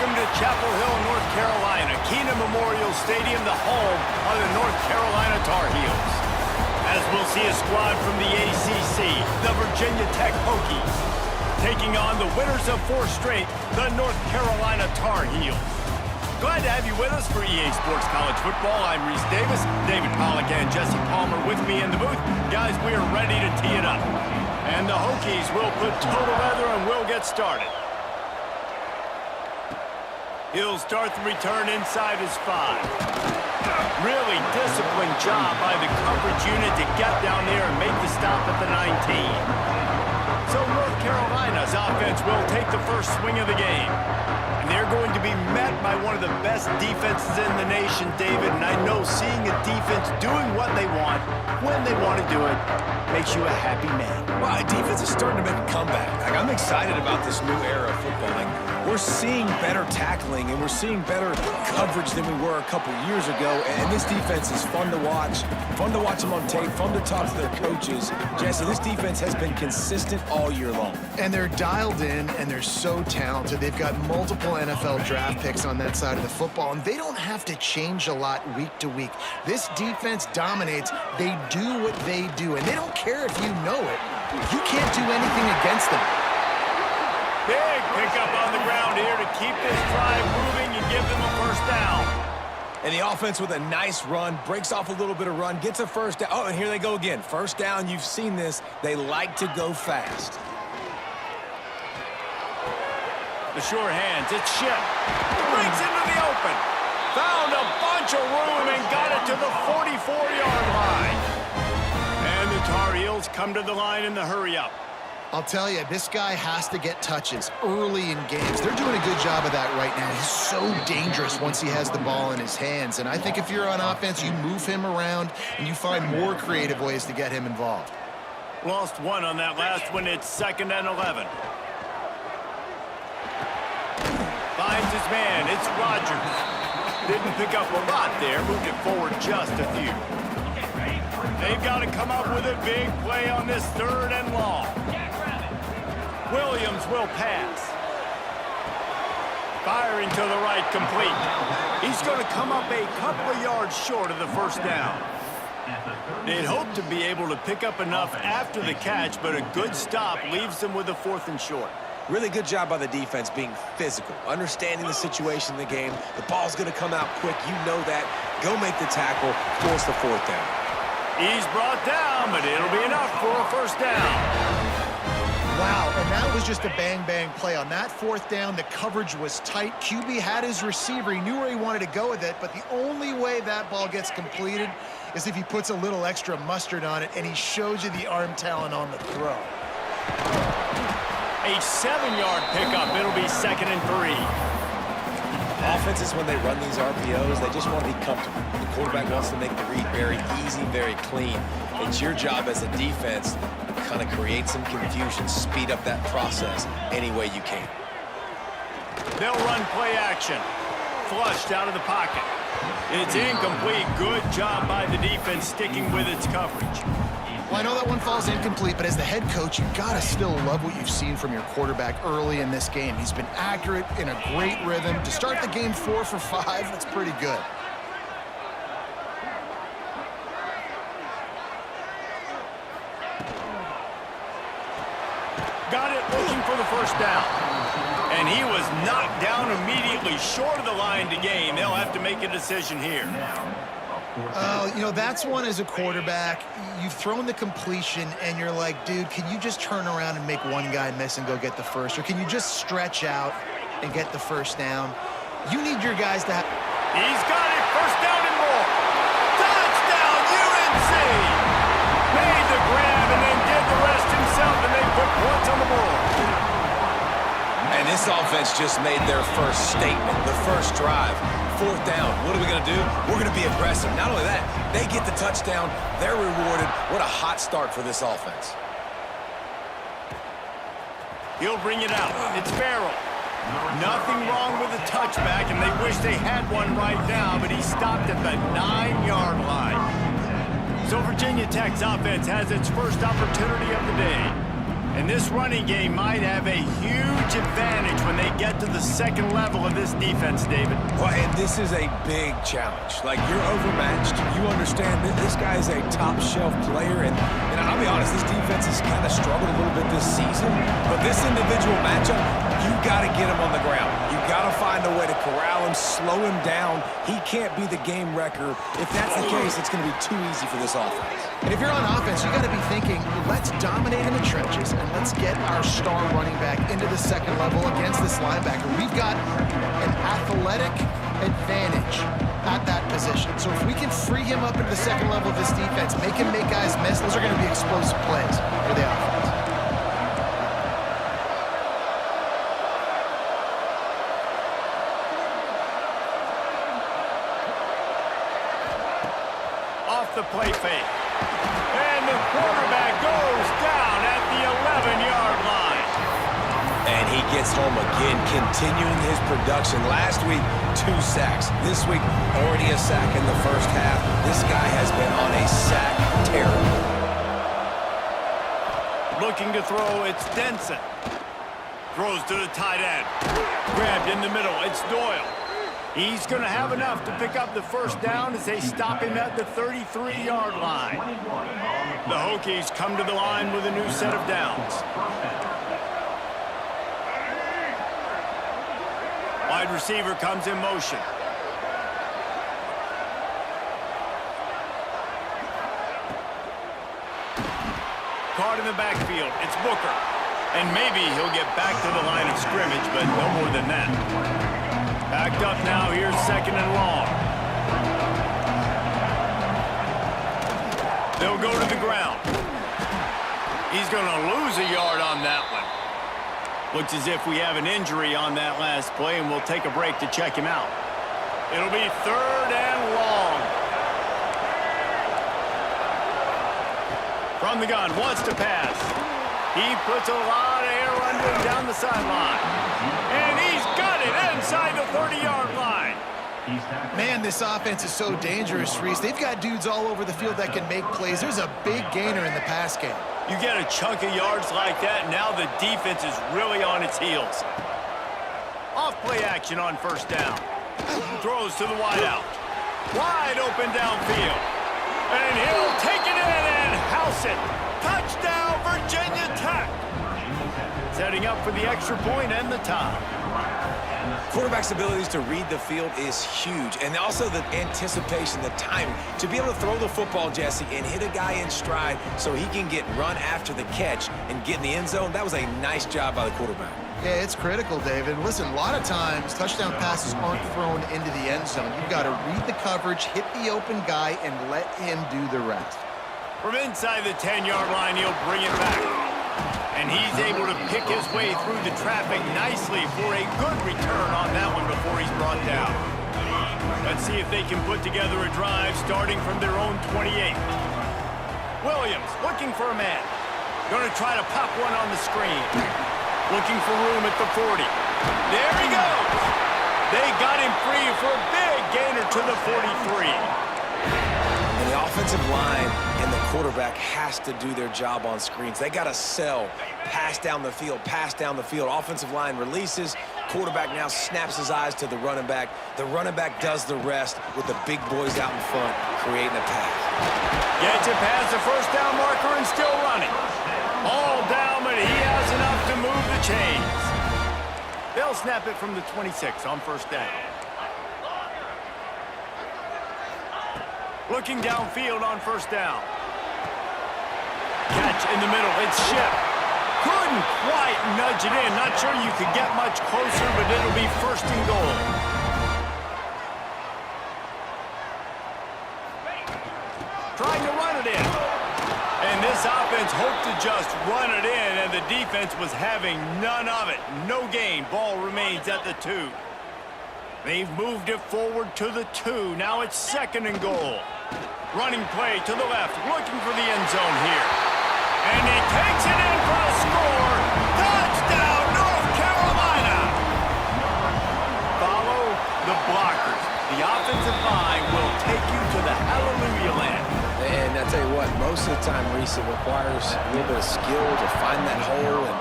Welcome to Chapel Hill, North Carolina, Keenan Memorial Stadium, the home of the North Carolina Tar Heels. As we'll see a squad from the ACC, the Virginia Tech Hokies, taking on the winners of 4 straight, the North Carolina Tar Heels. Glad to have you with us for EA Sports College Football. I'm Reese Davis, David Pollack and Jesse Palmer with me in the booth. Guys, we are ready to tee it up. And the Hokies will put total leather and we'll get started. He'll start the return inside his 5. Really disciplined job by the coverage unit to get down there and make the stop at the 19. So North Carolina's offense will take the first swing of the game. And they're going to be met by one of the best defenses in the nation, David. And I know seeing a defense doing what they want, when they want to do it, makes you a happy man. Well, defense is starting to make a comeback. I'm excited about this new era of football. We're seeing better tackling, and we're seeing better coverage than we were a couple years ago. And this defense is fun to watch them on tape, fun to talk to their coaches. Jesse, this defense has been consistent all year long. And they're dialed in, and they're so talented. They've got multiple NFL draft picks on that side of the football, and they don't have to change a lot week to week. This defense dominates. They do what they do, and they don't care if you know it. You can't do anything against them. Big pickup on the ground here to keep this drive moving and give them a first down. And the offense with a nice run, breaks off a little bit of run, gets a first down. Oh, and here they go again. First down, you've seen this. They like to go fast. The sure hands, it's Ship. Breaks into the open. Found a bunch of room and got it to the 44-yard line. And the Tar Heels come to the line in the hurry-up. I'll tell you, this guy has to get touches early in games. They're doing a good job of that right now. He's so dangerous once he has the ball in his hands. And I think if you're on offense, you move him around and you find more creative ways to get him involved. Lost 1 on that last one. It's 2nd and 11. Finds his man. It's Rogers. Didn't pick up a lot there. Moved it forward just a few. They've got to come up with a big play on this 3rd and long. Williams will pass. Firing to the right, complete. He's going to come up a couple of yards short of the first down. They'd hope to be able to pick up enough after the catch, but a good stop leaves them with a 4th and short. Really good job by the defense being physical, understanding the situation in the game. The ball's going to come out quick. You know that. Go make the tackle, force the 4th down. He's brought down, but it'll be enough for a first down. Wow, and that was just a bang-bang play. On that 4th down, the coverage was tight. QB had his receiver. He knew where he wanted to go with it, but the only way that ball gets completed is if he puts a little extra mustard on it, and he shows you the arm talent on the throw. A 7-yard pickup. It'll be 2nd and 3. Offenses, when they run these RPOs, they just want to be comfortable. The quarterback wants to make the read very easy, very clean. It's your job as a defense to kind of create some confusion, speed up that process any way you can. They'll run play action. Flushed out of the pocket. It's incomplete. Good job by the defense sticking with its coverage. Well, I know that one falls incomplete, but as the head coach, you've got to still love what you've seen from your quarterback early in this game. He's been accurate, in a great rhythm. To start the game 4 for 5, that's pretty good. Got it, looking for the first down. And he was knocked down immediately short of the line to gain. They'll have to make a decision here. You know, that's one as a quarterback. You've thrown the completion, and you're like, dude, can you just turn around and make one guy miss and go get the first? Or can you just stretch out and get the first down? You need your guys to have... He's got it. First down and more. Touchdown, UNC! Made the grab and then did the rest himself, and they put points on the board. And this offense just made their first statement, the first drive. 4th down. What are we going to do? We're going to be aggressive. Not only that, they get the touchdown. They're rewarded. What a hot start for this offense. He'll bring it out. It's Farrell. Nothing wrong with the touchback, and they wish they had one right now, but he stopped at the 9-yard line. So Virginia Tech's offense has its first opportunity of the day. And this running game might have a huge advantage when they get get to the second level of this defense, David. Well, and this is a big challenge. Like, you're overmatched. You understand that this guy is a top-shelf player, and I'll be honest, this defense has kind of struggled a little bit this season, but this individual matchup, you got to get him on the ground. You got to find a way to corral him, slow him down. He can't be the game wrecker. If that's the case, it's going to be too easy for this offense. And if you're on offense, you got to be thinking, let's dominate in the trenches and let's get our star running back into the second level against this linebacker. We've got an athletic advantage at that position. So if we can free him up into the second level of this defense, make him make guys miss, those are going to be explosive plays for the offense. Off the play fake. And the quarterback goes down at the 11-yard line. And he gets home again, continuing his production. Last week, 2 sacks. This week, already a sack in the first half. This guy has been on a sack tear. Looking to throw, it's Denson. Throws to the tight end. Grabbed in the middle, it's Doyle. He's going to have enough to pick up the first down as they stop him at the 33-yard line. The Hokies come to the line with a new set of downs. Wide receiver comes in motion. Caught in the backfield. It's Booker. And maybe he'll get back to the line of scrimmage, but no more than that. Backed up now. Here's second and long. They'll go to the ground. He's going to lose a yard on that one. Looks as if we have an injury on that last play, and we'll take a break to check him out. It'll be third and long. From the gun, wants to pass. He puts a lot of air under him down the sideline. And he's got it inside the 30-yard line. Man, this offense is so dangerous, Reese. They've got dudes all over the field that can make plays. There's a big gainer in the pass game. You get a chunk of yards like that, now the defense is really on its heels. Off-play action on first down. Throws to the wideout. Wide open downfield. And he'll take it in and house it. Touchdown, Virginia Tech. Setting up for the extra point and the tie. Quarterback's abilities to read the field is huge, and also the anticipation, the timing. To be able to throw the football, Jesse, and hit a guy in stride so he can get run after the catch and get in the end zone, that was a nice job by the quarterback. Yeah, it's critical, David. Listen, a lot of times, touchdown passes aren't thrown into the end zone. You've got to read the coverage, hit the open guy, and let him do the rest. From inside the 10-yard line, he'll bring it back. And he's able to pick his way through the traffic nicely for a good return on that one before he's brought down. Let's see if they can put together a drive starting from their own 28. Williams looking for a man. Going to try to pop one on the screen. Looking for room at the 40. There he goes. They got him free for a big gainer to the 43. And the offensive line and the quarterback has to do their job on screens. They got to sell, pass down the field, pass down the field. Offensive line releases. Quarterback now snaps his eyes to the running back. The running back does the rest with the big boys out in front, creating a pass. Gets it past the first down marker and still running. All down, but he has enough to move the chains. They'll snap it from the 26 on first down. Looking downfield on first down. Catch in the middle. It's Ship. Couldn't quite nudge it in. Not sure you could get much closer, but it'll be first and goal. Trying to run it in. And this offense hoped to just run it in, and the defense was having none of it. No gain. Ball remains at the 2. They've moved it forward to the 2. Now it's second and goal. Running play to the left, looking for the end zone here. And he takes it in for a score. Touchdown, North Carolina! Follow the blockers. The offensive line will take you to the hallelujah land. And I tell you what, most of the time, Reese, it requires a little bit of skill to find that hole and,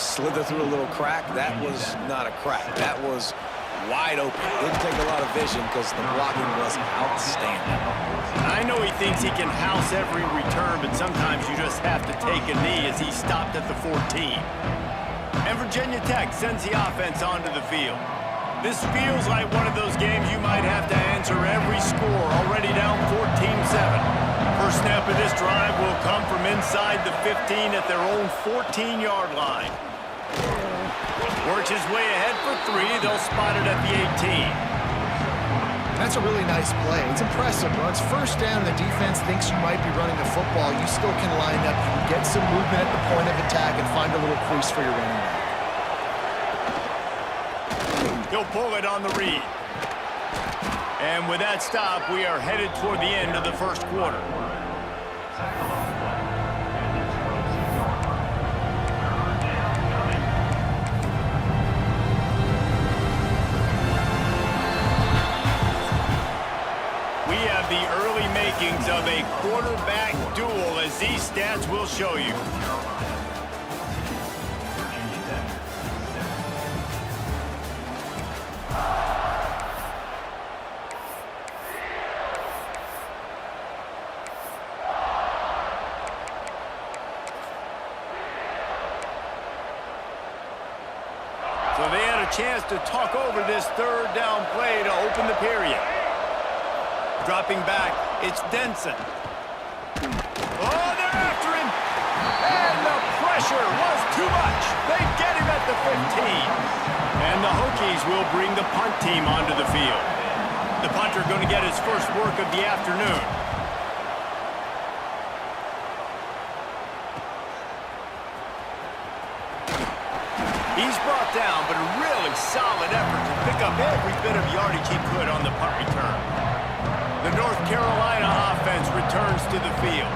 slither through a little crack. That was not a crack. That was wide open. Didn't take a lot of vision because the blocking was outstanding. I know he thinks he can house every return, but sometimes you just have to take a knee as he stopped at the 14. And Virginia Tech sends the offense onto the field. This feels like one of those games you might have to answer every score, already down 14-7. First snap of this drive will come from inside the 15 at their own 14-yard line. Works his way ahead for 3. They'll spot it at the 18. That's a really nice play. It's impressive, bro. It's first down, and the defense thinks you might be running the football. You still can line up, you can get some movement at the point of attack, and find a little crease for your running back. He'll pull it on the read. And with that stop, we are headed toward the end of the first quarter. We have the early makings of a quarterback duel, as these stats will show you. So they had a chance to talk over this third down play to open the period. Dropping back, it's Denson. Oh, they're after him! And the pressure was too much. They get him at the 15. And the Hokies will bring the punt team onto the field. The punter going to get his first work of the afternoon. He's brought down, but a really solid effort to pick up every bit of yardage he could on the punt return. The North Carolina offense returns to the field.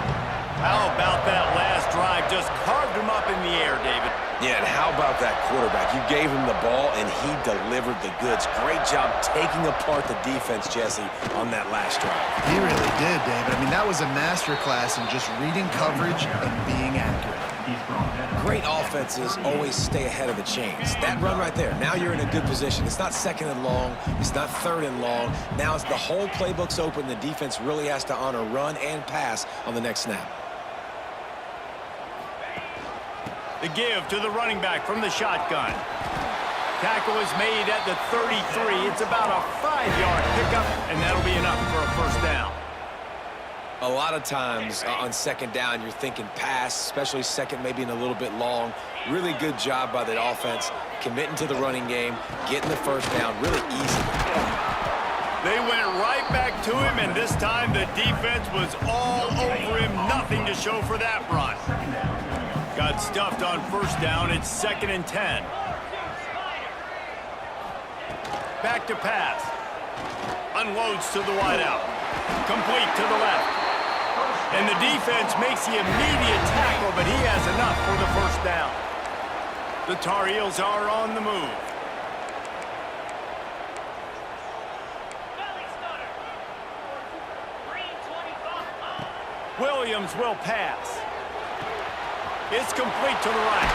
How about that last drive? Just carved him up in the air, David. Yeah, and how about that quarterback? You gave him the ball, and he delivered the goods. Great job taking apart the defense, Jesse, on that last drive. He really did, David. I mean, that was a masterclass in just reading coverage and being accurate. Great offenses always stay ahead of the chains. That run right there, now you're in a good position. It's not second and long. It's not third and long. Now it's the whole playbook's open. The defense really has to honor run and pass on the next snap. The give to the running back from the shotgun. Tackle is made at the 33. It's about a 5-yard pickup, and that'll be enough for a first down. A lot of times on second down, you're thinking pass, especially second, maybe in a little bit long. Really good job by that offense, committing to the running game, getting the first down really easy. They went right back to him, and this time the defense was all over him. Nothing to show for that run. Got stuffed on first down. It's 2nd and 10. Back to pass. Unloads to the wideout. Complete to the left. And the defense makes the immediate tackle, but he has enough for the first down. The Tar Heels are on the move. Williams will pass. It's complete to the right.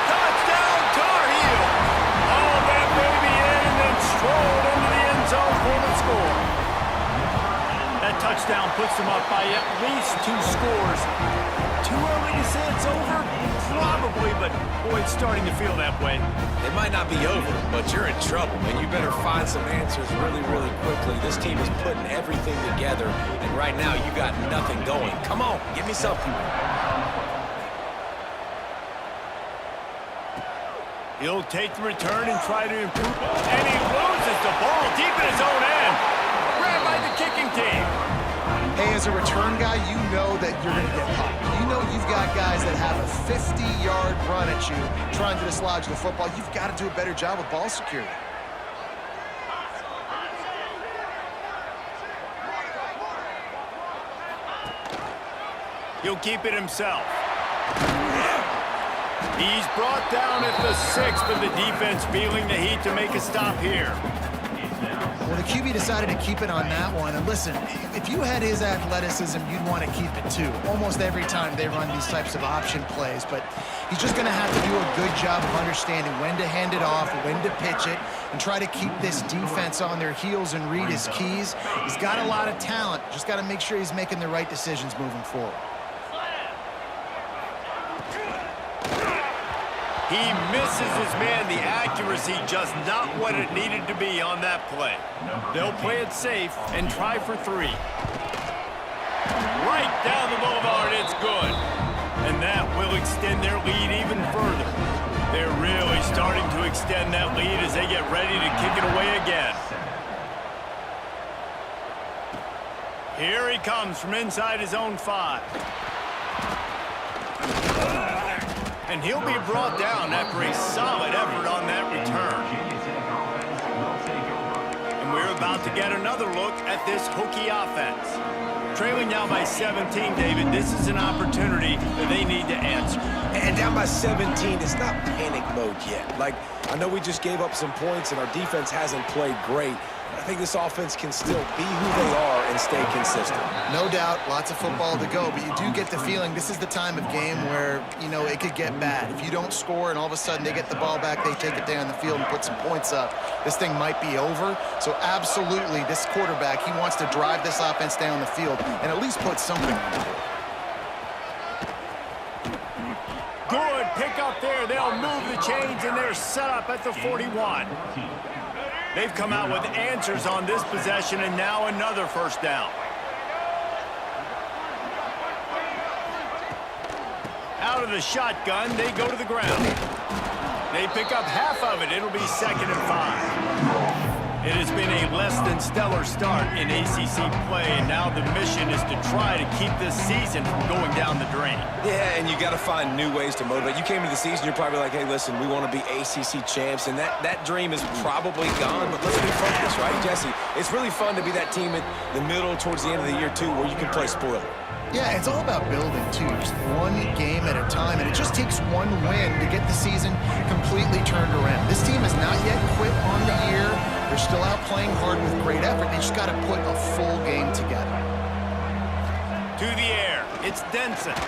Touchdown, Tar Heels! All that baby in and then strolled into the end zone for the score. That touchdown puts them up by at least 2 scores. Too early to say it's over? Probably, but boy, it's starting to feel that way. It might not be over, but you're in trouble, and you better find some answers really, really quickly. This team is putting everything together, and right now you got nothing going. Come on, give me something. He'll take the return and try to improve. And he loses the ball deep in his own end. Grabbed by the kicking team. Hey, as a return guy, you know that you're going to get popped. You know you've got guys that have a 50-yard run at you trying to dislodge the football. You've got to do a better job with ball security. He'll keep it himself. He's brought down at the 6, but the defense feeling the heat to make a stop here. Well, the QB decided to keep it on that one. And listen, if you had his athleticism, you'd want to keep it too. Almost every time they run these types of option plays. But he's just going to have to do a good job of understanding when to hand it off, when to pitch it, and try to keep this defense on their heels and read his keys. He's got a lot of talent. Just got to make sure he's making the right decisions moving forward. He misses his man. The accuracy just not what it needed to be on that play. They'll play it safe and try for 3. Right down the boulevard, it's good. And that will extend their lead even further. They're really starting to extend that lead as they get ready to kick it away again. Here he comes from inside his own 5. And he'll be brought down after a solid effort on that return. And we're about to get another look at this Hokie offense. Trailing now by 17, David, this is an opportunity that they need to answer. And down by 17, it's not panic mode yet. Like, I know we just gave up some points and our defense hasn't played great. I think this offense can still be who they are and stay consistent. No doubt, lots of football to go, but you do get the feeling this is the time of game where, you know, it could get bad. If you don't score and all of a sudden they get the ball back, they take it down the field and put some points up, this thing might be over. So absolutely, this quarterback, he wants to drive this offense down the field and at least put something on the board. Good pick up there. They'll move the chains, and they're set up at the 41. They've come out with answers on this possession, and now another first down. Out of the shotgun, they go to the ground. They pick up half of it. It'll be 2nd and 5. It has been a less than stellar start in ACC play, and now the mission is to try to keep this season from going down the drain. Yeah, and you got to find new ways to motivate. You came into the season, you're probably like, hey, listen, we want to be ACC champs, and that dream is probably gone, but let's be focused, right, Jesse? It's really fun to be that team at the middle, towards the end of the year, too, where you can play spoiler. Yeah, it's all about building, too. Just one game at a time, and it just takes one win to get the season completely turned around. This team has not yet quit on the year. They're still out playing hard with great effort. They just got to put a full game together. To the air, it's Denson.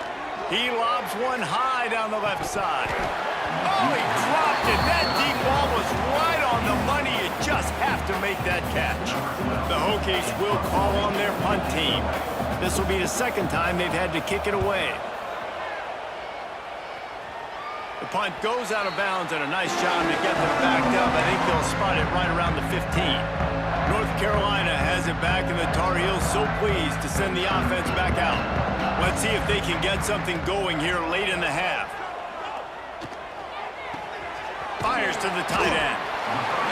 He lobs one high down the left side. Oh, he dropped it. That deep ball was right on the money. You just have to make that catch. The Hokies will call on their punt team. This will be the 2nd time they've had to kick it away. The punt goes out of bounds, and a nice job to get them backed up. I think they'll spot it right around the 15. North Carolina has it back, and the Tar Heels so pleased to send the offense back out. Let's see if they can get something going here late in the half. Fires to the tight end.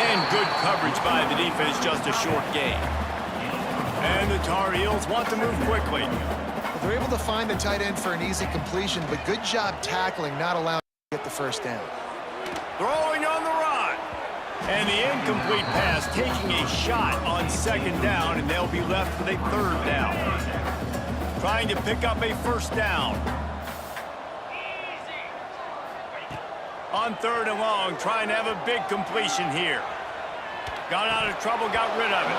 And good coverage by the defense, just a short gain. And the Tar Heels want to move quickly. Well, they're able to find the tight end for an easy completion, but good job tackling, not allowing to get the first down. Throwing on the run. And the incomplete pass taking a shot on 2nd down, and they'll be left with a 3rd down. Trying to pick up a first down. On 3rd and long, trying to have a big completion here. Got out of trouble, got rid of it.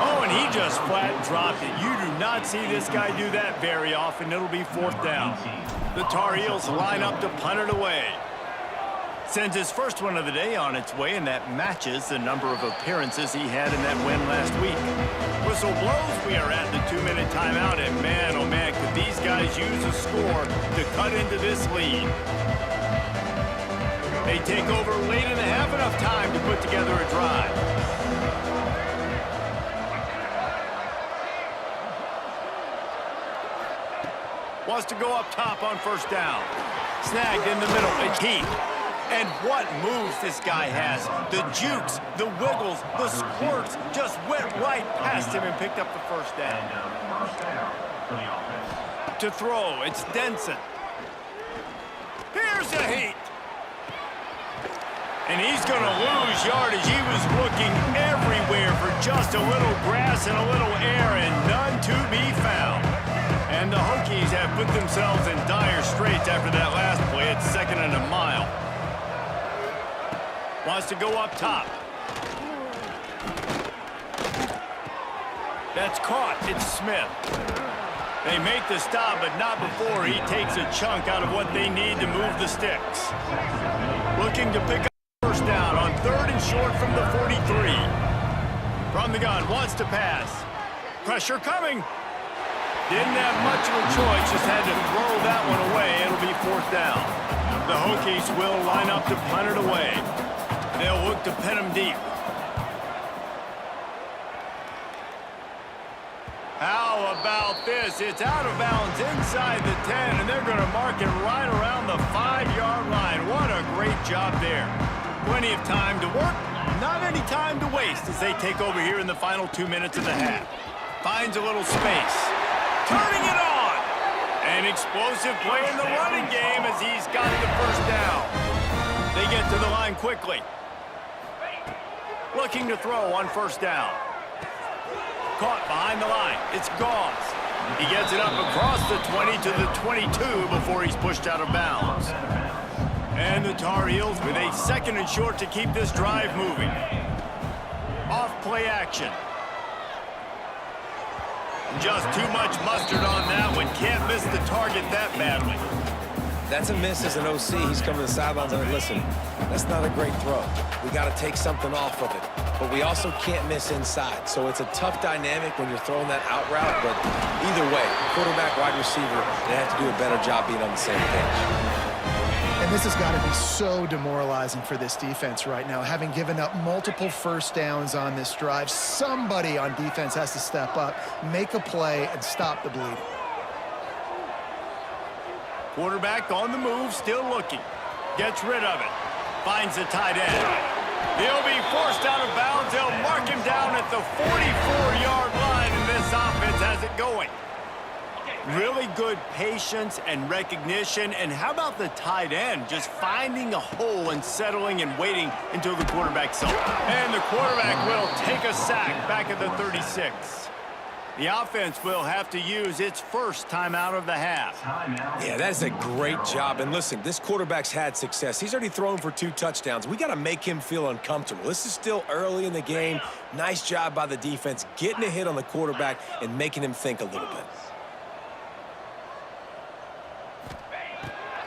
Oh, and he just flat dropped it. You do not see this guy do that very often. It'll be 4th down. The Tar Heels line up to punt it away. Sends his first one of the day on its way, and that matches the number of appearances he had in that win last week. Whistle blows, we are at the 2-minute timeout, and man, oh man, could these guys use a score to cut into this lead. They take over late in the half, enough time to put together a drive. Wants to go up top on first down. Snagged in the middle, it's Heath. And what moves this guy has. The jukes, the wiggles, the squirts just went right past him and picked up the first down. To throw, it's Denson. Here's a Heath. And he's going to lose yardage. He was looking everywhere for just a little grass and a little air, and none to be found. And the Hokies have put themselves in dire straits after that last play. It's 2nd and a mile. Wants to go up top. That's caught. It's Smith. They make the stop, but not before he takes a chunk out of what they need to move the sticks. Looking to pick up first down on 3rd and short from the 43. From the gun, wants to pass. Pressure coming. Didn't have much of a choice, just had to throw that one away. It'll be 4th down. The Hokies will line up to punt it away. They'll look to pin him deep. How about this? It's out of bounds inside the 10, and they're going to mark it right around the 5-yard line. What a great job there. Plenty of time to work, not any time to waste as they take over here in the final 2 minutes of the half. Finds a little space. Turning it on! An explosive play in the running game as he's got the first down. They get to the line quickly. Looking to throw on 1st down. Caught behind the line. It's Gauze. He gets it up across the 20 to the 22 before he's pushed out of bounds. And the Tar Heels with a 2nd and short to keep this drive moving. Off play action. Just too much mustard on that one. Can't miss the target that badly. That's a miss as an OC. He's coming to the sidelines and listen, that's not a great throw. We got to take something off of it. But we also can't miss inside. So it's a tough dynamic when you're throwing that out route. But either way, quarterback, wide receiver, they have to do a better job being on the same page. And this has got to be so demoralizing for this defense right now. Having given up multiple first downs on this drive, somebody on defense has to step up, make a play, and stop the bleeding. Quarterback on the move, still looking. Gets rid of it. Finds the tight end. He'll be forced out of bounds. They'll mark him down at the 44-yard line, and this offense has it going. Really good patience and recognition. And how about the tight end just finding a hole and settling and waiting until the quarterback's up. And the quarterback will take a sack back at the 36. The offense will have to use its first timeout of the half. Yeah, that is a great job. And listen, this quarterback's had success. He's already thrown for 2 touchdowns. We got to make him feel uncomfortable. This is still early in the game. Nice job by the defense, getting a hit on the quarterback and making him think a little bit.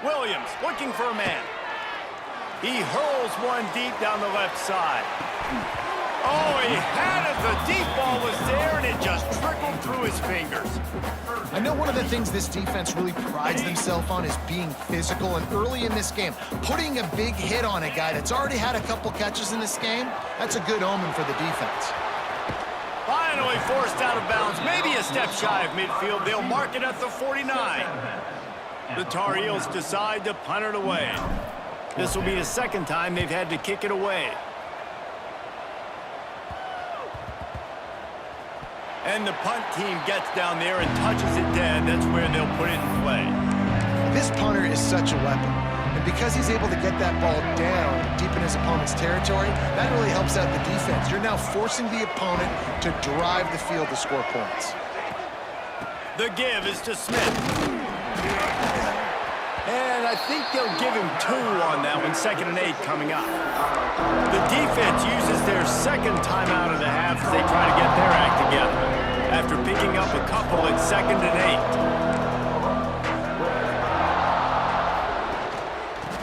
Williams looking for a man. He hurls one deep down the left side. Oh, he had it. The deep ball was there, and it just trickled through his fingers. I know one of the things this defense really prides themselves on is being physical, and early in this game, putting a big hit on a guy that's already had a couple catches in this game, that's a good omen for the defense. Finally forced out of bounds, maybe a step shy of midfield. They'll mark it at the 49. The Tar Heels decide to punt it away. This will be the 2nd time they've had to kick it away. And the punt team gets down there and touches it dead. That's where they'll put it in play. This punter is such a weapon. And because he's able to get that ball down deep in his opponent's territory, that really helps out the defense. You're now forcing the opponent to drive the field to score points. The give is to Smith. And I think they'll give him 2 on that one. 2nd and 8 coming up. The defense uses their 2nd timeout of the half as they try to get their act together. After picking up a couple at 2nd and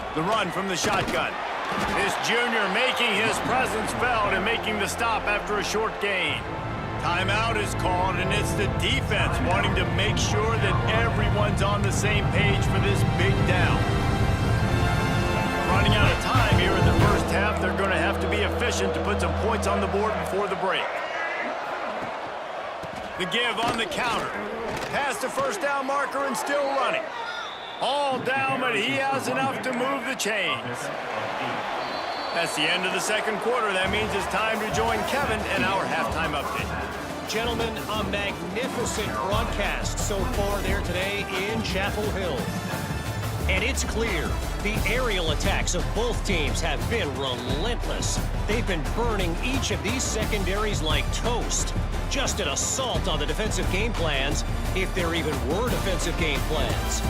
8. The run from the shotgun. This junior making his presence felt and making the stop after a short gain. Timeout is called, and it's the defense wanting to make sure that everyone's on the same page for this big down. Running out of time here in the first half, they're going to have to be efficient to put some points on the board before the break. The give on the counter. Past the first down marker and still running. All down, but he has enough to move the chains. That's the end of the 2nd quarter. That means it's time to join Kevin and our halftime update. Gentlemen, a magnificent broadcast so far there today in Chapel Hill. And it's clear, the aerial attacks of both teams have been relentless. They've been burning each of these secondaries like toast. Just an assault on the defensive game plans, if there even were defensive game plans.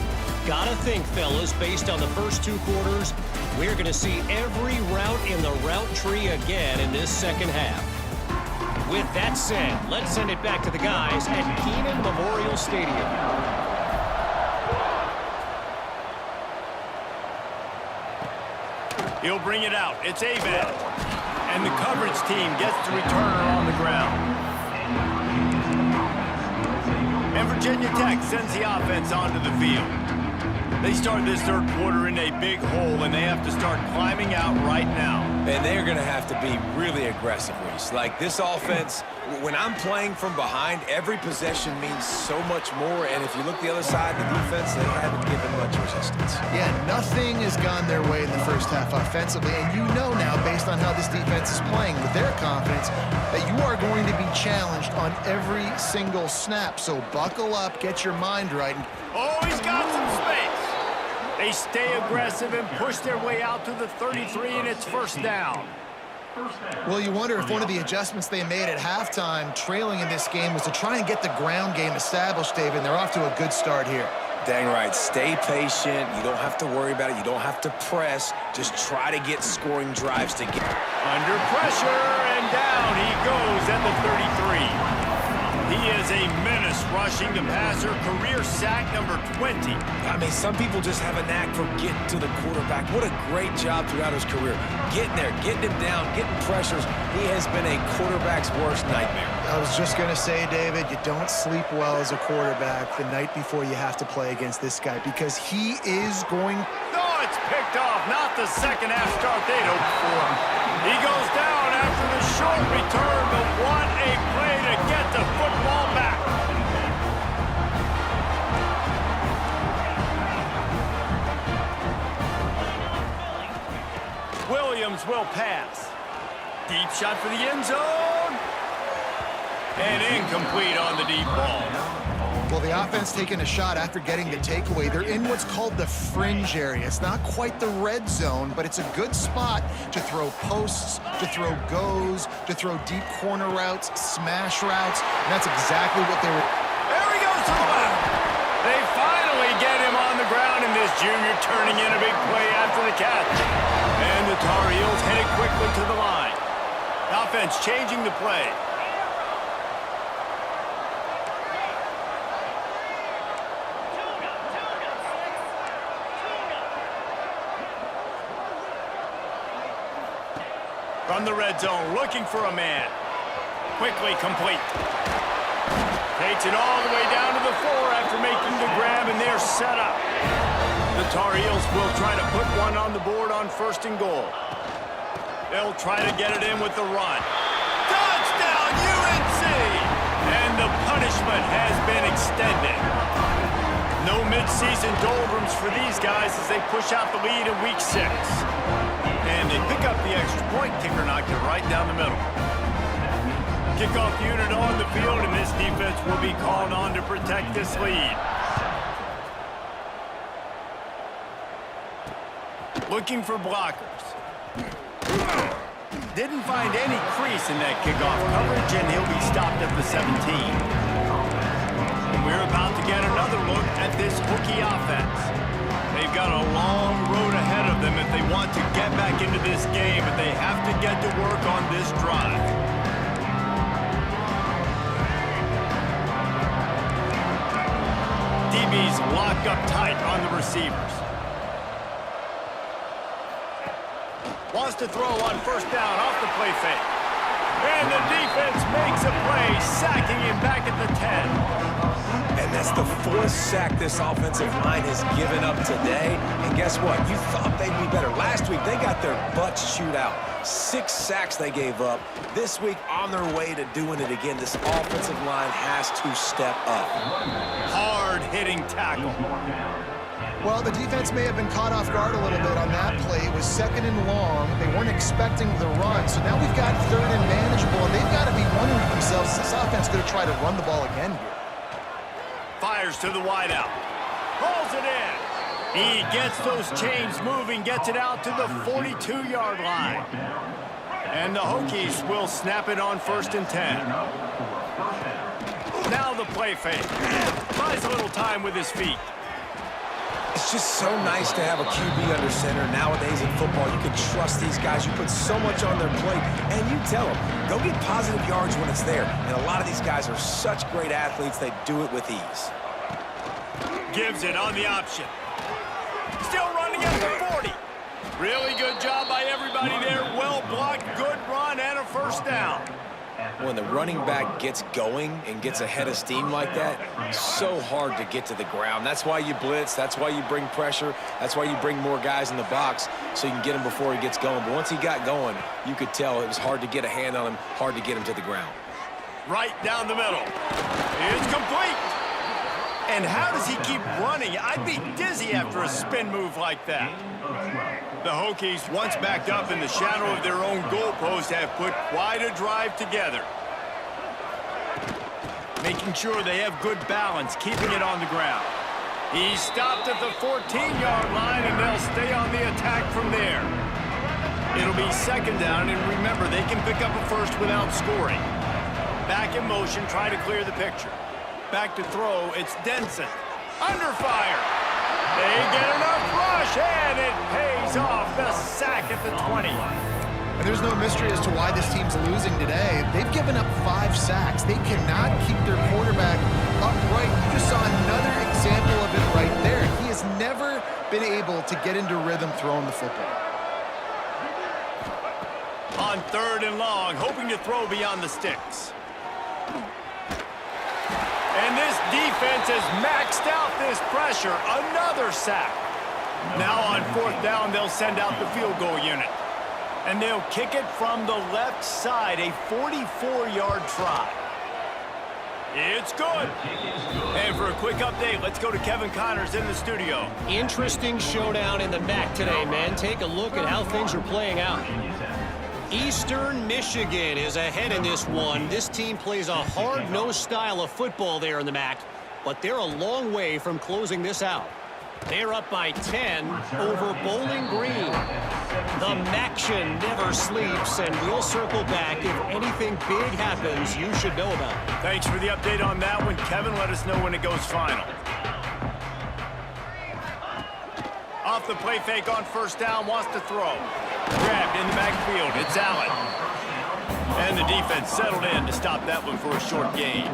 Gotta think, fellas, based on the first 2 quarters, we're gonna see every route in the route tree again in this 2nd half. With that said, let's send it back to the guys at Kenan Memorial Stadium. He'll bring it out. It's Aved. And the coverage team gets the returner on the ground. And Virginia Tech sends the offense onto the field. They start this third quarter in a big hole, and they have to start climbing out right now. And they're going to have to be really aggressive, Reese. Like, this offense, when I'm playing from behind, every possession means so much more. And if you look the other side, the defense, they haven't given much resistance. Yeah, nothing has gone their way in the first half offensively. And you know now, based on how this defense is playing with their confidence, that you are going to be challenged on every single snap. So buckle up, get your mind right. Oh, he's got some space. They stay aggressive and push their way out to the 33, and it's first down. Well, you wonder if one of the adjustments they made at halftime, trailing in this game, was to try and get the ground game established, David, and they're off to a good start here. Dang right. Stay patient. You don't have to worry about it. You don't have to press. Just try to get scoring drives to get. Under pressure, and down he goes at the 33. He is a menace rushing the passer, career sack number 20. I mean, some people just have a knack for getting to the quarterback. What a great job throughout his career. Getting there, getting him down, getting pressures. He has been a quarterback's worst nightmare. I was just going to say, David, you don't sleep well as a quarterback the night before you have to play against this guy, because he is going... No, it's picked off. Not the second half start they'd hoped for. He goes down after the short return, but what a play to get the football back. Williams will pass. Deep shot for the end zone. And incomplete on the deep ball. Well, the offense taking a shot after getting the takeaway. They're in what's called the fringe area. It's not quite the red zone, but it's a good spot to throw posts, to throw goes, to throw deep corner routes, smash routes, and that's exactly what they were... There he goes to the left. They finally get him on the ground, and this junior turning in a big play after the catch. And the Tar Heels headed quickly to the line. Offense changing the play. From the red zone, looking for a man. Quickly complete. Takes it all the way down to the 4 after making the grab, and they're set up. The Tar Heels will try to put one on the board on 1st and goal. They'll try to get it in with the run. Touchdown, UNC! And the punishment has been extended. No midseason doldrums for these guys as they push out the lead in week 6. And they pick up the extra point. Kicker knocked it right down the middle. Kickoff unit on the field, and this defense will be called on to protect this lead. Looking for blockers. Didn't find any crease in that kickoff coverage, and he'll be stopped at the 17. And we're about to get another look at this Hokie offense. They've got a long road ahead of them if they want to get back into this game, but they have to get to work on this drive. DBs lock up tight on the receivers. Wants to throw on 1st down off the play fake. And the defense makes a play, sacking him back at the 10. And that's the 4th sack this offensive line has given up today. And guess what? You thought they'd be better. Last week, they got their butts chewed out. 6 sacks they gave up. This week, on their way to doing it again. This offensive line has to step up. Hard-hitting tackle. Well, the defense may have been caught off guard a little bit on that play. It was 2nd and long. They weren't expecting the run. So now we've got 3rd and manageable, and they've got to be wondering to themselves, is this offense going to try to run the ball again here? Fires to the wideout. Pulls it in. He gets those chains moving, gets it out to the 42-yard line. And the Hokies will snap it on 1st and 10. Now the play fake. Buys a little time with his feet. It's just so nice to have a QB under center. Nowadays in football, you can trust these guys. You put so much on their plate, and you tell them, go get positive yards when it's there. And a lot of these guys are such great athletes, they do it with ease. Gives it on the option. Still running at the 40. Really good job by everybody there. Well blocked, good run, and a first down. When the running back gets going and gets ahead of steam like that, it's so hard to get to the ground. That's why you blitz. That's why you bring pressure. That's why you bring more guys in the box so you can get him before he gets going. But once he got going, you could tell it was hard to get a hand on him, hard to get him to the ground. Right down the middle. It's complete. And how does he keep running? I'd be dizzy after a spin move like that. The Hokies, once backed up in the shadow of their own goalpost, have put quite a drive together. Making sure they have good balance, keeping it on the ground. He's stopped at the 14-yard line, and they'll stay on the attack from there. It'll be second down, and remember, they can pick up a first without scoring. Back in motion, try to clear the picture. Back to throw, it's Denson. Under fire. They get enough rush, and it pays off. The sack at the 20. And there's no mystery as to why this team's losing today. They've given up 5 sacks. They cannot keep their quarterback upright. You just saw another example of it right there. He has never been able to get into rhythm throwing the football. On 3rd and long, hoping to throw beyond the sticks. And this defense has maxed out this pressure. Another sack. Now on 4th down, they'll send out the field goal unit. And they'll kick it from the left side, a 44-yard try. It's good. And for a quick update, let's go to Kevin Connors in the studio. Interesting showdown in the MAC today, man. Take a look at how things are playing out. Eastern Michigan is ahead in this one. This team plays a hard-nosed style of football there in the MAC, but they're a long way from closing this out. They're up by 10 over Bowling Green. The MACtion never sleeps, and we'll circle back. If anything big happens, you should know about it. Thanks for the update on that one, Kevin. Let us know when it goes final. Off the play fake on 1st down, wants to throw. Grabbed in the backfield, it's Allen. And the defense settled in to stop that one for a short gain.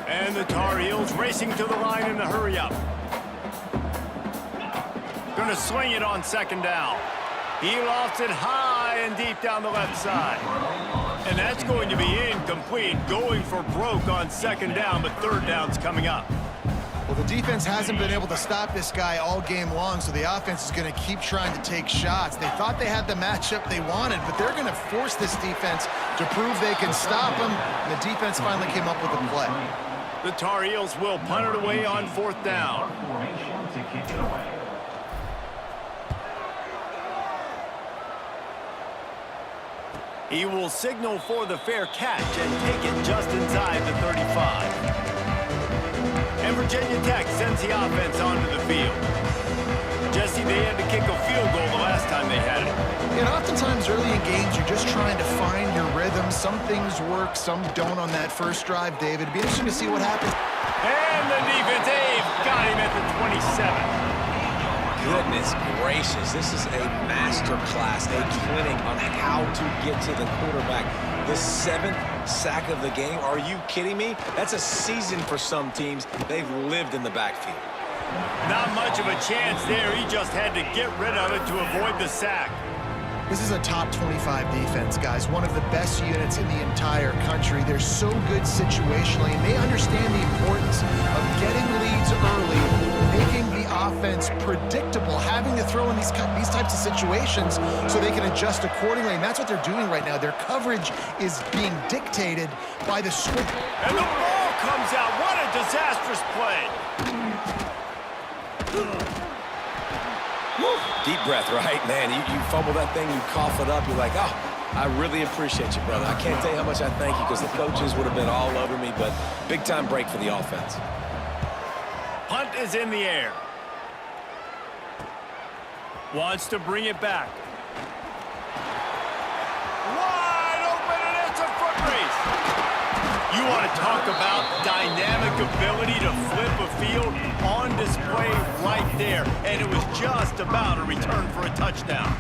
And the Tar Heels racing to the line in the hurry-up. Gonna swing it on 2nd down. He lofts it high and deep down the left side. And that's going to be incomplete, going for broke on 2nd down, but 3rd down's coming up. Well, the defense hasn't been able to stop this guy all game long, so the offense is going to keep trying to take shots. They thought they had the matchup they wanted, but they're going to force this defense to prove they can stop him. And the defense finally came up with a play. The Tar Heels will punt it away on 4th down. He will signal for the fair catch and take it just inside the 35. And Virginia Tech sends the offense onto the field. Jesse, they had to kick a field goal the last time they had it. And oftentimes early in games, you're just trying to find your rhythm. Some things work, some don't on that first drive, David. It'd be interesting to see what happens. And the defense, they've got him at the 27. Goodness gracious, this is a master class, a clinic on how to get to the quarterback. The 7th sack of the game, are you kidding me? That's a season for some teams. They've lived in the backfield. Not much of a chance there. He just had to get rid of it to avoid the sack. This is a top 25 defense, guys. One of the best units in the entire country. They're so good situationally, and they understand the importance of getting leads early, making the offense predictable, having to throw in these types of situations so they can adjust accordingly. And that's what they're doing right now. Their coverage is being dictated by the script. And the ball comes out. What a disastrous play. Deep breath, right? Man, you fumble that thing, you cough it up, you're like, oh, I really appreciate you, brother. I can't tell you how much I thank you because the coaches would have been all over me, but big-time break for the offense. Punt is in the air. Wants to bring it back. Wide open, and it's a foot race. You want to talk about dynamic ability to flip a field on display right there. And it was just about a return for a touchdown.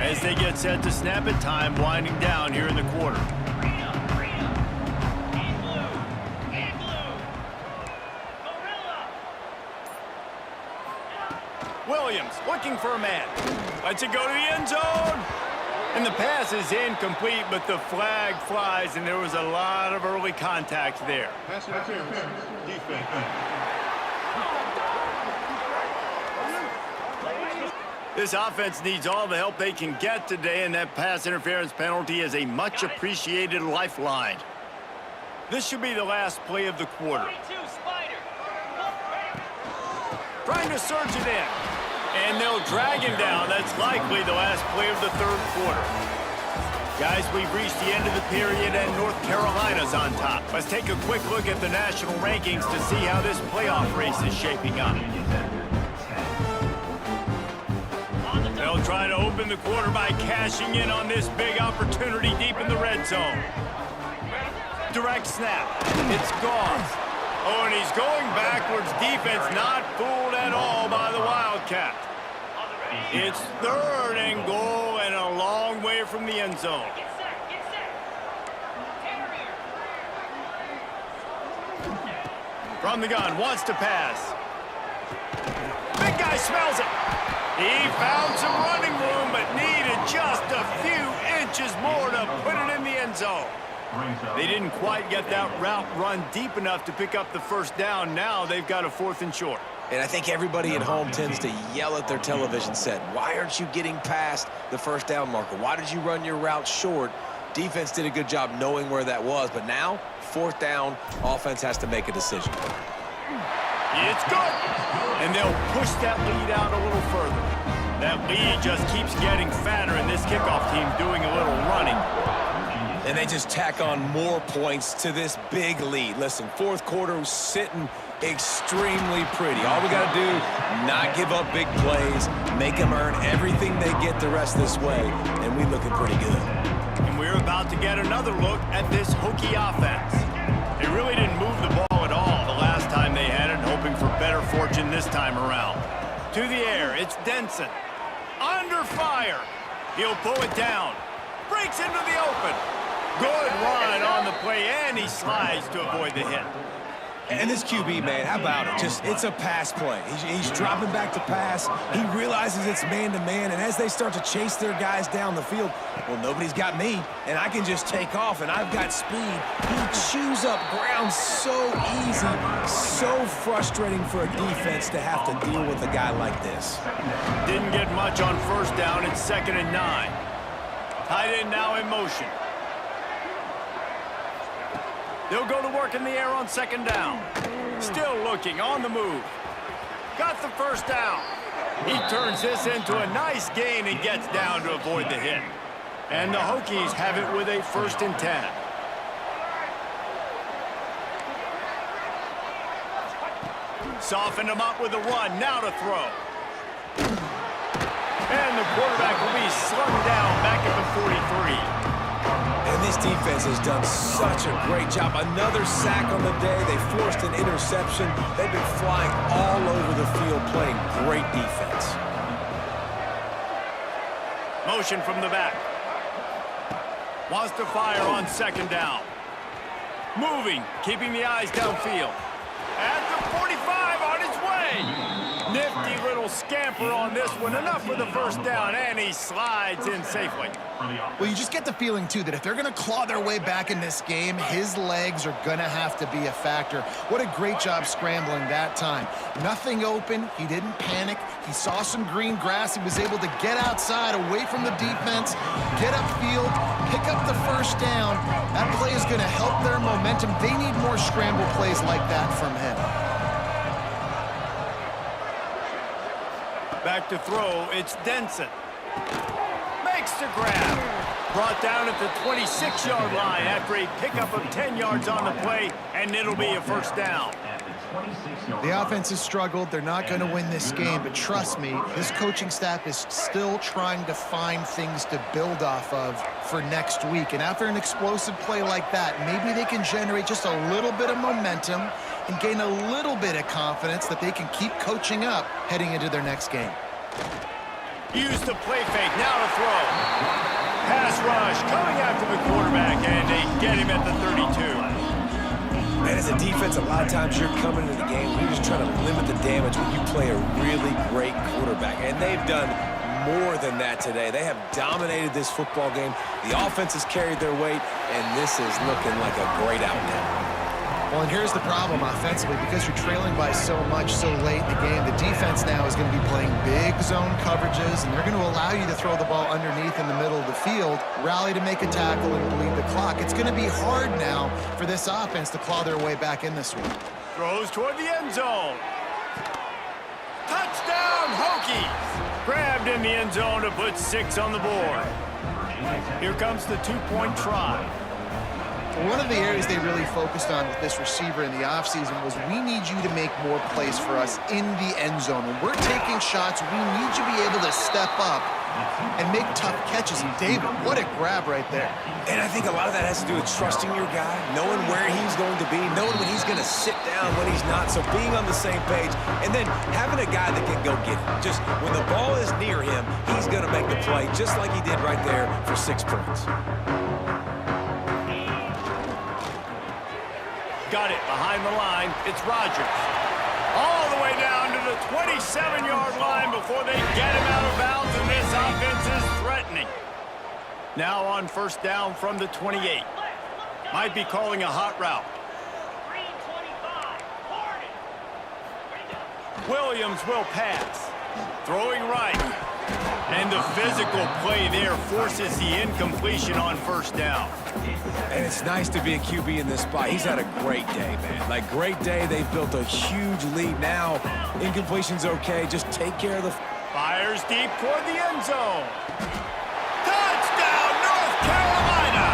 As they get set to snap it, time winding down here in the quarter. Williams looking for a man. Lets it go to the end zone. And the pass is incomplete, but the flag flies, and there was a lot of early contact there. Pass interference, defense. This offense needs all the help they can get today, and that pass interference penalty is a much appreciated lifeline. This should be the last play of the quarter. Trying to surge it in. And they'll drag him down. That's likely the last play of the third quarter. Guys, we've reached the end of the period, and North Carolina's on top. Let's take a quick look at the national rankings to see how this playoff race is shaping up. They'll try to open the quarter by cashing in on this big opportunity deep in the red zone. Direct snap. It's gone. Oh, and he's going backwards. Defense not fooled at all by the Wildcat. It's 3rd and goal and a long way from the end zone. From the gun, wants to pass. Big guy smells it. He found some running room, but needed just a few inches more to put it in the end zone. They didn't quite get that route run deep enough to pick up the first down. Now they've got a 4th and short. And I think everybody at home tends to yell at their television set. Why aren't you getting past the first down marker? Why did you run your route short? Defense did a good job knowing where that was. But now, 4th down, offense has to make a decision. It's good. And they'll push that lead out a little further. That lead just keeps getting fatter, and this kickoff team doing a little running. And they just tack on more points to this big lead. Listen, 4th quarter was sitting extremely pretty. All we got to do, not give up big plays, make them earn everything they get the rest this way, and we're looking pretty good. And we're about to get another look at this Hokie offense. They really didn't move the ball at all the last time they had it, hoping for better fortune this time around. To the air, it's Denson. Under fire. He'll pull it down. Breaks into the open. Good run on the play, and he slides to avoid the hit. And this QB, man, how about it? It's a pass play. He's dropping back to pass. He realizes it's man-to-man, and as they start to chase their guys down the field, well, nobody's got me, and I can just take off, and I've got speed. He chews up ground so easy, so frustrating for a defense to have to deal with a guy like this. Didn't get much on first down. It's 2nd and 9. Tight end now in motion. They'll go to work in the air on 2nd down. Still looking, on the move. Got the first down. He turns this into a nice gain and gets down to avoid the hit. And the Hokies have it with a 1st and 10. Soften him up with a run, now to throw. And the quarterback will be slung down back at the 43. And this defense has done such a great job. Another sack on the day. They forced an interception. They've been flying all over the field, playing great defense. Motion from the back. Wants to fire on 2nd down. Moving, keeping the eyes downfield. At the 45, on his way. Nifty little scamper on this one. Enough for the first down, and he slides in safely. Well, you just get the feeling, too, that if they're going to claw their way back in this game, his legs are going to have to be a factor. What a great job scrambling that time. Nothing open. He didn't panic. He saw some green grass. He was able to get outside, away from the defense, get upfield, pick up the first down. That play is going to help their momentum. They need more scramble plays like that from him. Back to throw, it's Denson. Makes the grab. Brought down at the 26-yard line after a pickup of 10 yards on the play, and it'll be a first down. The offense has struggled. They're not going to win this game, but trust me, this coaching staff is still trying to find things to build off of for next week. And after an explosive play like that, maybe they can generate just a little bit of momentum and gain a little bit of confidence that they can keep coaching up heading into their next game. Use the play fake, now to throw. Pass rush, coming after the quarterback, and they get him at the 32. And as a defense, a lot of times you're coming into the game, you're just trying to limit the damage when you play a really great quarterback. And they've done more than that today. They have dominated this football game. The offense has carried their weight, and this is looking like a great outcome. Well, and here's the problem offensively. Because you're trailing by so much so late in the game, the defense now is going to be playing big zone coverages, and they're going to allow you to throw the ball underneath in the middle of the field, rally to make a tackle, and bleed the clock. It's going to be hard now for this offense to claw their way back in this one. Throws toward the end zone. Touchdown, Hokies! Grabbed in the end zone to put 6 on the board. Here comes the two-point try. One of the areas they really focused on with this receiver in the offseason was we need you to make more plays for us in the end zone. When we're taking shots, we need you to be able to step up and make tough catches. And David, what a grab right there. And I think a lot of that has to do with trusting your guy, knowing where he's going to be, knowing when he's going to sit down, when he's not. So being on the same page, and then having a guy that can go get it. Just when the ball is near him, he's going to make the play, just like he did right there for 6 points. Got it behind the line. It's Rodgers. All the way down to the 27-yard line before they get him out of bounds, and this offense is threatening. Now on first down from the 28. Might be calling a hot route. Williams will pass. Throwing right. And the physical play there forces the incompletion on first down. And it's nice to be a QB in this spot. He's had a great day, man. Like, great day. They've built a huge lead. Now, incompletion's okay. Just take care of the... Fires deep toward the end zone. Touchdown, North Carolina!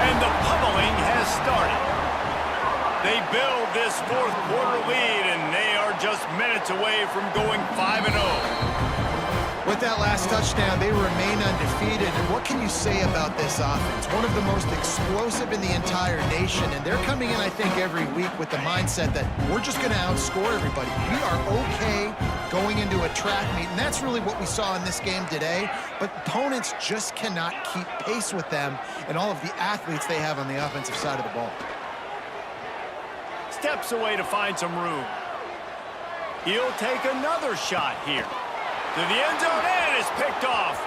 And the pummeling has started. They build this fourth quarter lead, and they are just minutes away from going 5-0. With that last touchdown, they remain undefeated. And what can you say about this offense? One of the most explosive in the entire nation. And they're coming in, I think, every week with the mindset that we're just going to outscore everybody. We are okay going into a track meet. And that's really what we saw in this game today. But opponents just cannot keep pace with them and all of the athletes they have on the offensive side of the ball. Steps away to find some room. He'll take another shot here. To the end zone, and it's picked off.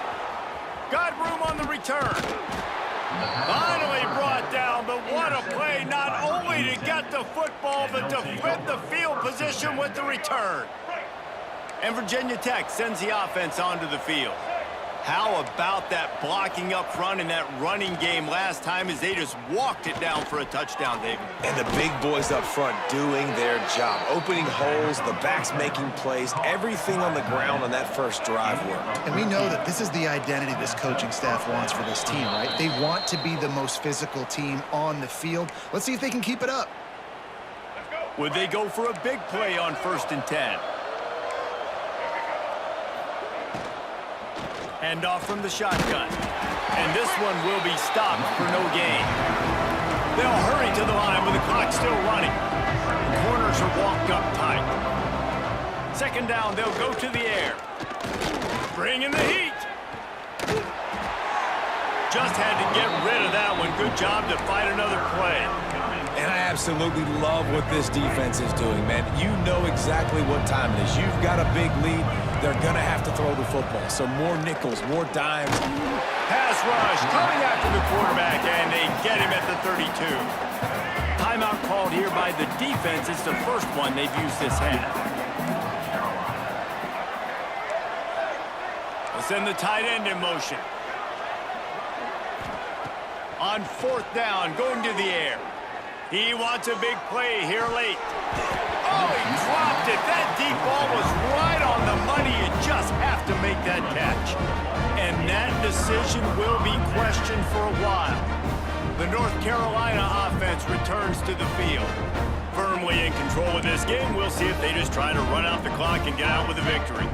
Got room on the return. Finally brought down, but what a play, not only to get the football, but to flip the field position with the return. And Virginia Tech sends the offense onto the field. How about that blocking up front in that running game last time as they just walked it down for a touchdown, David? And the big boys up front doing their job. Opening holes, the backs making plays, everything on the ground on that first drive worked. And we know that this is the identity this coaching staff wants for this team, right? They want to be the most physical team on the field. Let's see if they can keep it up. Would they go for a big play on 1st and 10? Hand off from the shotgun. And this one will be stopped for no gain. They'll hurry to the line with the clock still running. The corners are walked up tight. 2nd down, they'll go to the air. Bring in the heat. Just had to get rid of that one. Good job to fight another play. And I absolutely love what this defense is doing, man. You know exactly what time it is. You've got a big lead. They're going to have to throw the football. So more nickels, more dimes. Pass rush coming after the quarterback, and they get him at the 32. Timeout called here by the defense. It's the first one they've used this half. They'll send the tight end in motion. On 4th down, going to the air. He wants a big play here late. Oh, he dropped it. That deep ball was right on the money. You just have to make that catch. And that decision will be questioned for a while. The North Carolina offense returns to the field. Firm firmly in control of this game. We'll see if they just try to run out the clock and get out with a victory.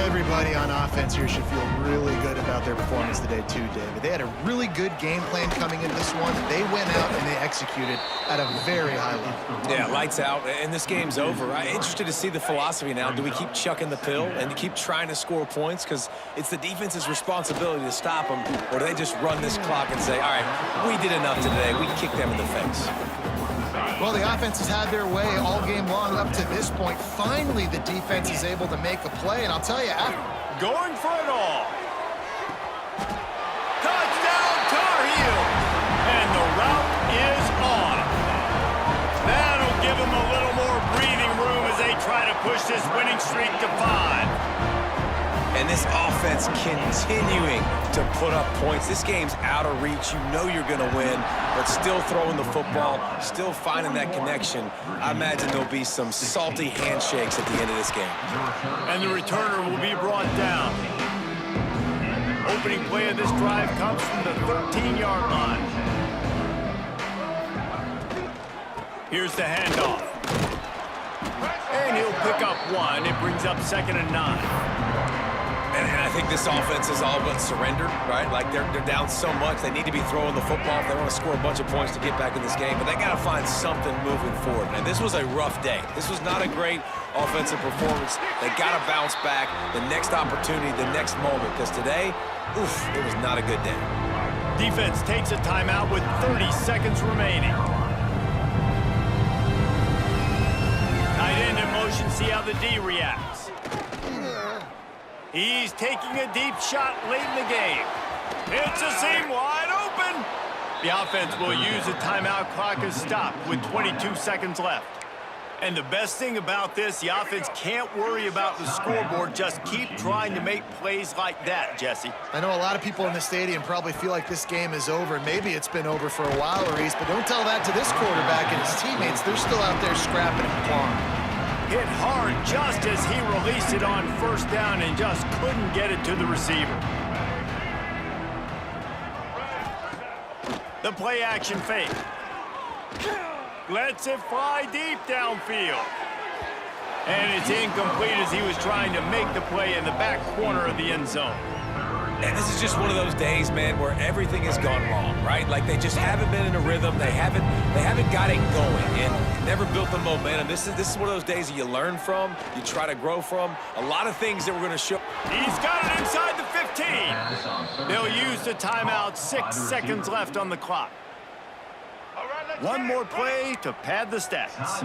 Everybody on offense here should feel really good about their performance today too, David. They had a really good game plan coming into this one. They went out and they executed at a very high level. Yeah, lights out, and this game's over. I'm interested to see the philosophy now. Do we keep chucking the pill and keep trying to score points? Because it's the defense's responsibility to stop them, or do they just run this clock and say, all right, we did enough today. We kicked them in the face. Well, the offense has had their way all game long up to this point. Finally, the defense is able to make a play, and I'll tell you, Going for it all. Touchdown, Tar Heels! And the route is on. That'll give them a little more breathing room as they try to push this winning streak to 5. And this offense continuing to put up points. This game's out of reach. You know you're going to win, but still throwing the football, still finding that connection. I imagine there'll be some salty handshakes at the end of this game. And the returner will be brought down. Opening play of this drive comes from the 13-yard line. Here's the handoff. And he'll pick up 1. It brings up 2nd and 9. And I think this offense is all but surrendered, right? Like they're down so much, they need to be throwing the football if they want to score a bunch of points to get back in this game. But they got to find something moving forward. And this was a rough day. This was not a great offensive performance. They got to bounce back the next opportunity, the next moment. Because today, oof, it was not a good day. Defense takes a timeout with 30 seconds remaining. Tight end in motion, see how the D reacts. He's taking a deep shot late in the game. It's a seam wide open. The offense will use the timeout clock as stopped with 22 seconds left. And the best thing about this, the offense can't worry about the scoreboard. Just keep trying to make plays like that, Jesse. I know a lot of people in the stadium probably feel like this game is over. Maybe it's been over for a while, Reese, but don't tell that to this quarterback and his teammates. They're still out there scrapping and clawing. Hit hard just as he released it on 1st down and just couldn't get it to the receiver. The play action fake. Lets it fly deep downfield. And it's incomplete as he was trying to make the play in the back corner of the end zone. And this is just one of those days, man, where everything has gone wrong, right? Like they just haven't been in a rhythm. They haven't got it going and never built the momentum. This is one of those days that you learn from, you try to grow from. A lot of things that we're going to show. He's got it inside the 15. They'll use the timeout. 6 seconds left on the clock. One more play to pad the stats.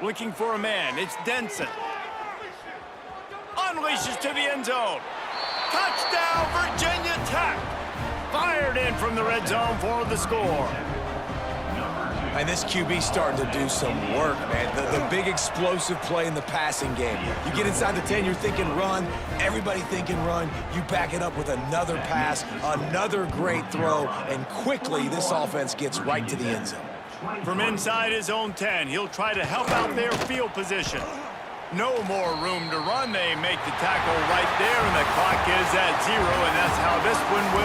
Looking for a man. It's Denson. Unleashes to the end zone. Touchdown, Virginia Tech. Fired in from the red zone for the score. And this QB starting to do some work, man. The big explosive play in the passing game. You get inside the 10, you're thinking run. Everybody thinking run. You back it up with another pass, another great throw, and quickly this offense gets right to the end zone. From inside his own 10, he'll try to help out their field position. No more room to run. They make the tackle right there, and the clock is at 0, and that's how this one will